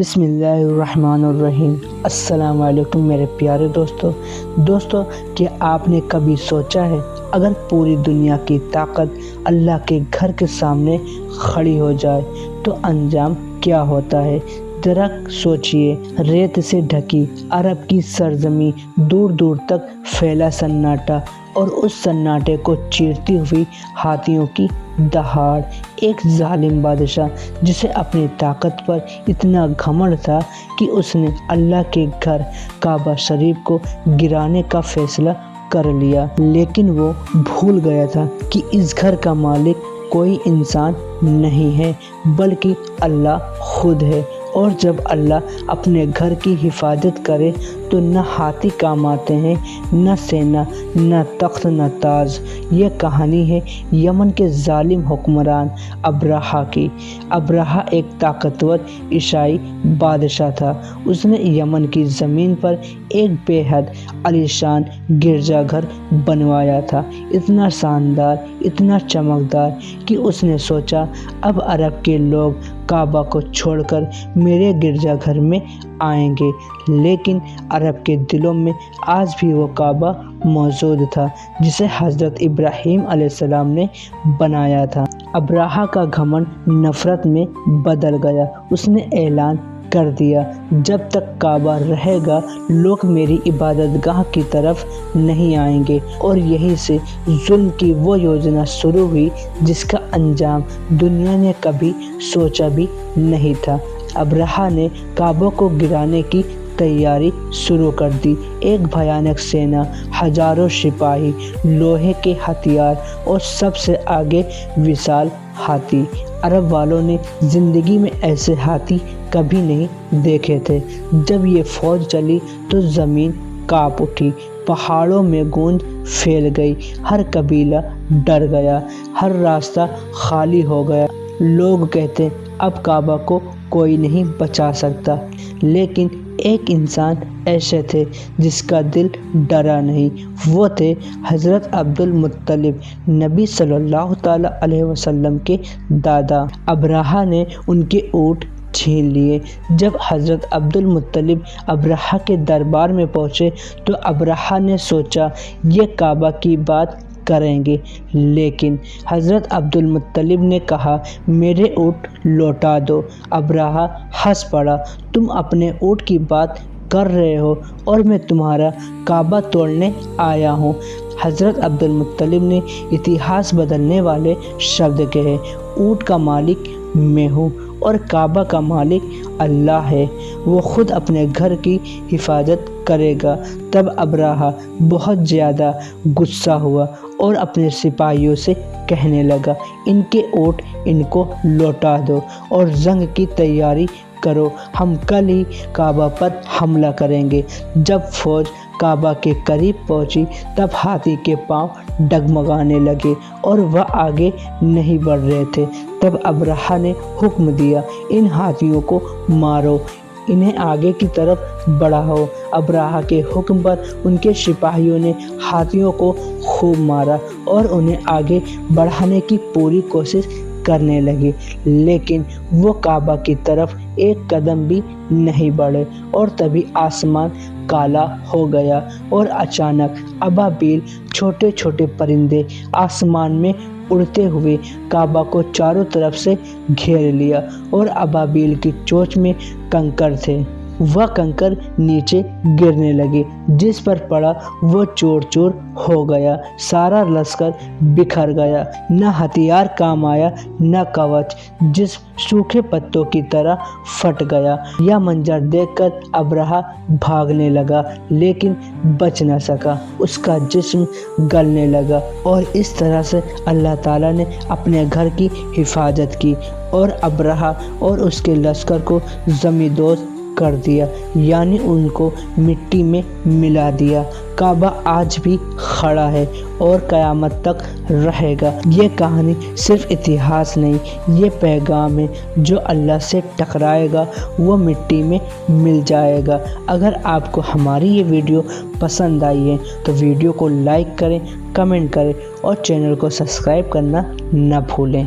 بسم اللہ الرحمن الرحیم۔ السلام علیکم میرے پیارے دوستو، کیا آپ نے کبھی سوچا ہے اگر پوری دنیا کی طاقت اللہ کے گھر کے سامنے کھڑی ہو جائے تو انجام کیا ہوتا ہے؟ ذرا سوچئے، ریت سے ڈھکی عرب کی سرزمین، دور دور تک پھیلا سناٹا، اور اس سناٹے کو چیرتی ہوئی ہاتھیوں کی دہاڑ، ایک ظالم بادشاہ جسے اپنی طاقت پر اتنا گھمنڈ تھا کہ اس نے اللہ کے گھر کعبہ شریف کو گرانے کا فیصلہ کر لیا، لیکن وہ بھول گیا تھا کہ اس گھر کا مالک کوئی انسان نہیں ہے بلکہ اللہ خود ہے، اور جب اللہ اپنے گھر کی حفاظت کرے تو نہ ہاتھی کام آتے ہیں، نہ سینا، نہ تخت، نہ تاج۔ یہ کہانی ہے یمن کے ظالم حکمران ابرہہ کی۔ ابرہہ ایک طاقتور عیسائی بادشاہ تھا۔ اس نے یمن کی زمین پر ایک بے حد عالیشان گرجا گھر بنوایا تھا، اتنا شاندار، اتنا چمکدار کہ اس نے سوچا اب عرب کے لوگ کعبہ کو چھوڑ کر میرے گرجا گھر میں آئیں گے، لیکن عرب کے دلوں میں آج بھی وہ کعبہ موجود تھا جسے حضرت ابراہیم علیہ السلام نے بنایا تھا۔ ابرہہ کا گھمنڈ نفرت میں بدل گیا۔ اس نے اعلان کر دیا، جب تک کعبہ رہے گا لوگ میری عبادت گاہ کی طرف نہیں آئیں گے، اور یہیں سے ظلم کی وہ یوجنا شروع ہوئی جس کا انجام دنیا نے کبھی سوچا بھی نہیں تھا۔ ابرہہ نے کعبہ کو گرانے کی تیاری شروع کر دی۔ ایک بھیانک سینا، ہزاروں سپاہی، لوہے کے ہتھیار، اور سب سے آگے وشال ہاتھی۔ عرب والوں نے زندگی میں ایسے ہاتھی کبھی نہیں دیکھے تھے۔ جب یہ فوج چلی تو زمین کانپ اٹھی، پہاڑوں میں گونج پھیل گئی، ہر قبیلہ ڈر گیا، ہر راستہ خالی ہو گیا۔ لوگ کہتے اب کعبہ کو کوئی نہیں بچا سکتا، لیکن ایک انسان ایسے تھے جس کا دل ڈرا نہیں۔ وہ تھے حضرت عبد المطلب، نبی صلی اللہ تعالی علیہ وسلم کے دادا۔ ابرہہ نے ان کے اونٹ چھین لیے۔ جب حضرت عبد المطلب ابرہہ کے دربار میں پہنچے تو ابرہہ نے سوچا یہ کعبہ کی بات کریں گے، لیکن حضرت عبد المطلب نے کہا میرے اونٹ لوٹا دو۔ ابرہہ ہنس پڑا، تم اپنے اونٹ کی بات کر رہے ہو اور میں تمہارا کعبہ توڑنے آیا ہوں۔ حضرت عبد المطلب نے اتہاس بدلنے والے شبد کہے، اونٹ کا مالک میں ہوں اور کعبہ کا مالک اللہ ہے، وہ خود اپنے گھر کی حفاظت کرے گا۔ تب ابرہہ بہت زیادہ غصہ ہوا اور اپنے سپاہیوں سے کہنے لگا ان کے اونٹ ان کو لوٹا دو اور جنگ کی تیاری کرو، ہم کل ہی کعبہ پر حملہ کریں گے۔ جب فوج کعبہ کے قریب پہنچی تب ہاتھی کے پاؤں ڈگمگانے لگے اور وہ آگے نہیں بڑھ رہے تھے۔ تب ابرہہ نے حکم دیا ان ہاتھیوں کو مارو، انہیں آگے کی طرف بڑھاؤ۔ ابرہہ کے حکم پر ان کے سپاہیوں نے ہاتھیوں کو خوب مارا اور انہیں آگے بڑھانے کی پوری کوشش کرنے لگے، لیکن وہ کعبہ کی طرف ایک قدم بھی نہیں بڑھے۔ اور تبھی آسمان کالا ہو گیا اور اچانک ابابیل، چھوٹے چھوٹے پرندے آسمان میں اڑتے ہوئے کعبہ کو چاروں طرف سے گھیر لیا، اور ابابیل کی چونچ میں کنکر تھے۔ وہ کنکر نیچے گرنے لگے، جس پر پڑا وہ چور چور ہو گیا، سارا لشکر بکھر گیا، نہ ہتھیار کام آیا نہ کوچ، جسم سوکھے پتوں کی طرح پھٹ گیا۔ یہ منظر دیکھ کر ابرہہ بھاگنے لگا لیکن بچ نہ سکا، اس کا جسم گلنے لگا، اور اس طرح سے اللہ تعالیٰ نے اپنے گھر کی حفاظت کی اور ابرہہ اور اس کے لشکر کو زمیندوز کر دیا، یعنی ان کو مٹی میں ملا دیا۔ کعبہ آج بھی کھڑا ہے اور قیامت تک رہے گا۔ یہ کہانی صرف اتہاس نہیں، یہ پیغام ہے، جو اللہ سے ٹکرائے گا وہ مٹی میں مل جائے گا۔ اگر آپ کو ہماری یہ ویڈیو پسند آئی ہے تو ویڈیو کو لائک کریں، کمنٹ کریں اور چینل کو سبسکرائب کرنا نہ بھولیں۔